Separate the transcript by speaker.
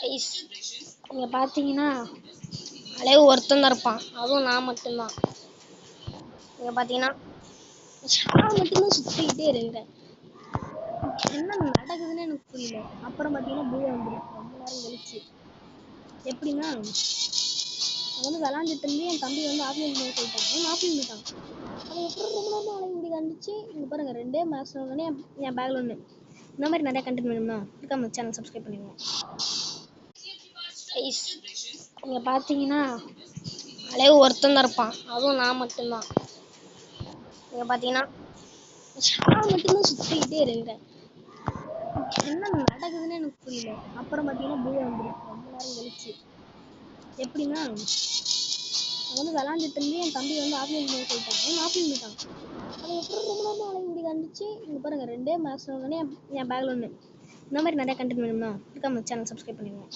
Speaker 1: Ice இங்க பாத்தீங்கன்னா அலைவு ஒருத்தன் தான் இருப்பான், அதுவும் நான் மட்டும்தான். இங்க பாத்தீங்கன்னா நான் மட்டும்தான் சுத்திக்கிட்டே இருக்கேன். என்ன நடக்குதுன்னு எனக்கு புரியல. அப்புறம் பாத்தீங்கன்னா பூயா வந்துருக்கு ரொம்ப நேரம் கழிச்சு. எப்படின்னா அவன் விளாண்டுட்டு இருந்து என் தம்பி ஆஃப்லைன் போக சொல்லிட்டான். அவன் ஆஃப்லைன் போயிட்டான். அதுக்கப்புறம் ரொம்ப நேரமா அலைய முடி காந்துச்சு. இங்க பாருங்க 2 மேக்ஸ் உடனே என் பேக்ல ஒன்று. இந்த மாதிரி நிறைய கண்டென்ட் வேணும்னா இருக்காம சேனல் சப்ஸ்கிரைப் பண்ணிடுங்க. ஐஸ் இங்க பாத்தீங்கன்னா அலைவு ஒருத்தன் தான் இருப்பான், அதுவும் நான் மட்டும்தான். இங்க பாத்தீங்கன்னா நான் மட்டும்தான் சுத்திக்கிட்டே இருக்கேன். என்ன நடக்குதுன்னு எனக்கு புரியல. அப்புறம் பாத்தீங்கன்னா பூயா வந்துருக்கு ரொம்ப நேரம் கழிச்சு. எப்படின்னா அவன் விளாண்டுட்டு இருந்து என் தம்பி ஆஃப்லைன் போக சொல்லிட்டான். அவன் ஆஃப்லைன் போயிட்டான். அதுக்கப்புறம் ரொம்ப நேரமா அலைய முடி காந்துச்சு. இங்க பாருங்க 2 மேக்ஸ் உடனே என் பேக்ல ஒன்று. இந்த மாதிரி நிறைய கண்டென்ட் வேணும்னா இருக்காம சேனல் சப்ஸ்கிரைப் பண்ணிடுங்க.